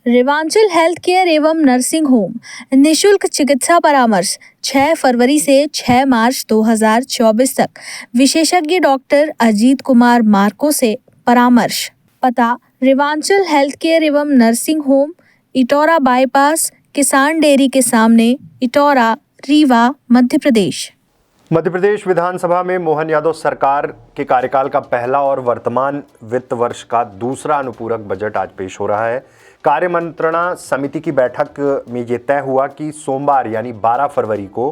Rewanchal health care एवं nursing home निशुल्क चिकित्सा परामर्श 6 फरवरी से 6 मार्च 2024 तक विशेषज्ञ डॉक्टर अजीत कुमार मार्को से परामर्श। पता रेवांचल हेल्थ केयर एवं नर्सिंग होम, इटौरा बाईपास, किसान डेयरी के सामने, इटौरा, रीवा, मध्य प्रदेश। मध्य प्रदेश विधानसभा में मोहन यादव सरकार के कार्यकाल का पहला और वर्तमान वित्त वर्ष का दूसरा अनुपूरक बजट आज पेश हो रहा है। कार्य मंत्रणा समिति की बैठक में ये तय हुआ कि सोमवार यानी 12 फरवरी को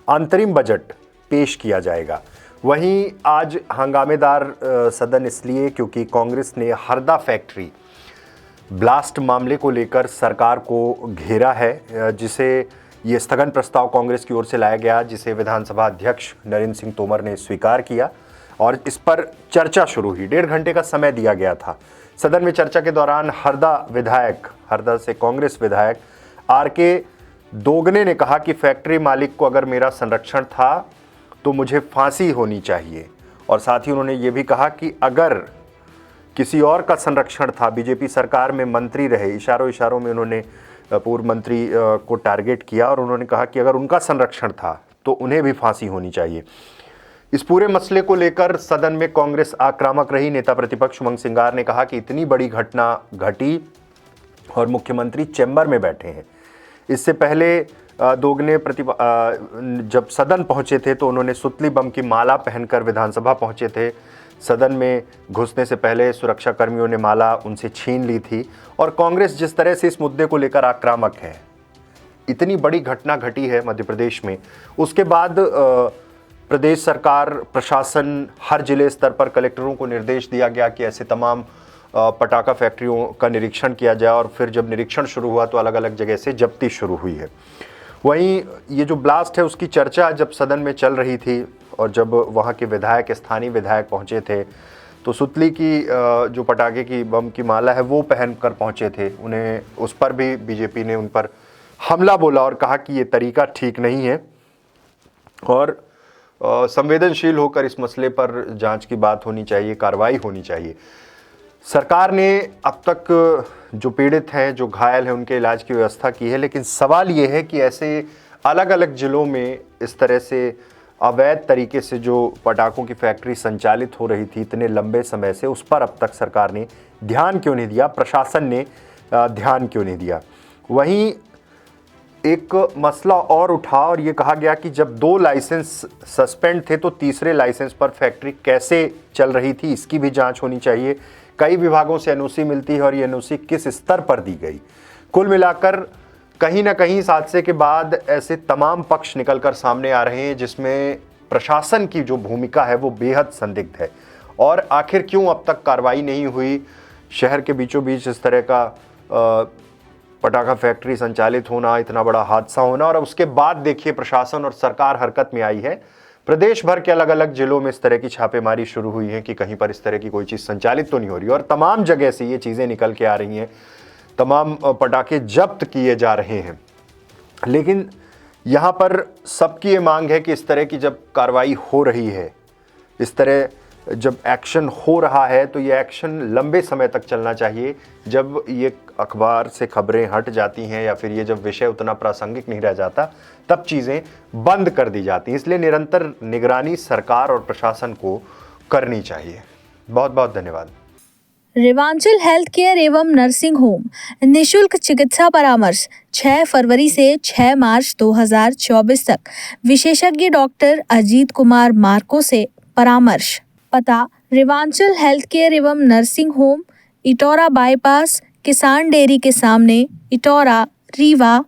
अंतरिम बजट पेश किया जाएगा। वहीं आज हंगामेदार सदन इसलिए क्योंकि कांग्रेस ने हरदा फैक्ट्री ब्लास्ट मामले को लेकर सरकार को घेरा है, जिसे ये स्थगन प्रस्ताव कांग्रेस की ओर से लाया गया, जिसे विधानसभा अध्यक्ष नरेंद्र सिंह तोमर ने स्वीकार किया और इस पर चर्चा शुरू हुई। 1.5 घंटे का समय दिया गया था। सदन में चर्चा के दौरान हरदा से कांग्रेस विधायक आर.के. दोगने ने कहा कि फैक्ट्री मालिक को अगर मेरा संरक्षण था तो मुझे फांसी होनी चाहिए, और साथ ही उन्होंने ये भी कहा कि अगर किसी और का संरक्षण था, बीजेपी सरकार में मंत्री रहे, इशारों में उन्होंने पूर्व मंत्री को टारगेट किया और उन्होंने कहा कि अगर उनका संरक्षण था तो उन्हें भी फांसी होनी चाहिए। इस पूरे मसले को लेकर सदन में कांग्रेस आक्रामक रही। नेता प्रतिपक्ष उमंग सिंगार ने कहा कि इतनी बड़ी घटना घटी और मुख्यमंत्री चैम्बर में बैठे हैं। इससे पहले दोगने जब सदन पहुंचे थे तो उन्होंने सुतली बम की माला पहनकर विधानसभा पहुंचे थे। सदन में घुसने से पहले सुरक्षा कर्मियों ने माला उनसे छीन ली थी। और कांग्रेस जिस तरह से इस मुद्दे को लेकर आक्रामक है, इतनी बड़ी घटना घटी है मध्य प्रदेश में, उसके बाद प्रदेश सरकार, प्रशासन, हर जिले स्तर पर कलेक्टरों को निर्देश दिया गया कि ऐसे तमाम पटाखा फैक्ट्रियों का निरीक्षण किया जाए, और फिर जब निरीक्षण शुरू हुआ तो अलग अलग जगह से जब्ती शुरू हुई है। वहीं ये जो ब्लास्ट है उसकी चर्चा जब सदन में चल रही थी और जब वहाँ के विधायक, स्थानीय विधायक पहुँचे थे तो सुतली की जो पटाखे की बम की माला है वो पहन कर पहुँचे थे। उन्हें उस पर भी बीजेपी ने उन पर हमला बोला और कहा कि ये तरीका ठीक नहीं है और संवेदनशील होकर इस मसले पर जांच की बात होनी चाहिए, कार्रवाई होनी चाहिए। सरकार ने अब तक जो पीड़ित हैं, जो घायल हैं, उनके इलाज की व्यवस्था की है, लेकिन सवाल ये है कि ऐसे अलग अलग जिलों में इस तरह से अवैध तरीके से जो पटाखों की फैक्ट्री संचालित हो रही थी इतने लंबे समय से, उस पर अब तक सरकार ने ध्यान क्यों नहीं दिया, प्रशासन ने ध्यान क्यों नहीं दिया। वहीं एक मसला और उठा और ये कहा गया कि जब 2 लाइसेंस सस्पेंड थे तो तीसरे लाइसेंस पर फैक्ट्री कैसे चल रही थी, इसकी भी जांच होनी चाहिए। कई विभागों से एनओसी मिलती है और ये एनओसी किस स्तर पर दी गई। कुल मिलाकर कहीं ना कहीं इस हादसे के बाद ऐसे तमाम पक्ष निकलकर सामने आ रहे हैं जिसमें प्रशासन की जो भूमिका है वो बेहद संदिग्ध है। और आखिर क्यों अब तक कार्रवाई नहीं हुई, शहर के बीचों बीच इस तरह का पटाखा फैक्ट्री संचालित होना, इतना बड़ा हादसा होना, और उसके बाद देखिए प्रशासन और सरकार हरकत में आई है। प्रदेश भर के अलग अलग जिलों में इस तरह की छापेमारी शुरू हुई है कि कहीं पर इस तरह की कोई चीज़ संचालित तो नहीं हो रही, और तमाम जगह से ये चीज़ें निकल के आ रही हैं, तमाम पटाखे जब्त किए जा रहे हैं। लेकिन यहाँ पर सबकी ये मांग है कि इस तरह की जब कार्रवाई हो रही है, इस तरह जब एक्शन हो रहा है तो ये एक्शन लंबे समय तक चलना चाहिए। जब ये अखबार से खबरें हट जाती हैं या फिर ये जब विषय उतना प्रासंगिक नहीं रह जाता तब चीज़ें बंद कर दी जाती हैं। इसलिए निरंतर निगरानी सरकार और प्रशासन को करनी चाहिए। बहुत बहुत धन्यवाद। रेवांचल हेल्थ केयर एवं नर्सिंग होम निशुल्क चिकित्सा परामर्श 6 फरवरी से 6 मार्च 2024 तक विशेषज्ञ डॉक्टर अजीत कुमार मार्को से परामर्श। पता रेवांचल हेल्थ केयर एवं नर्सिंग होम, इटौरा बाईपास, किसान डेयरी के सामने, इटौरा, रीवा,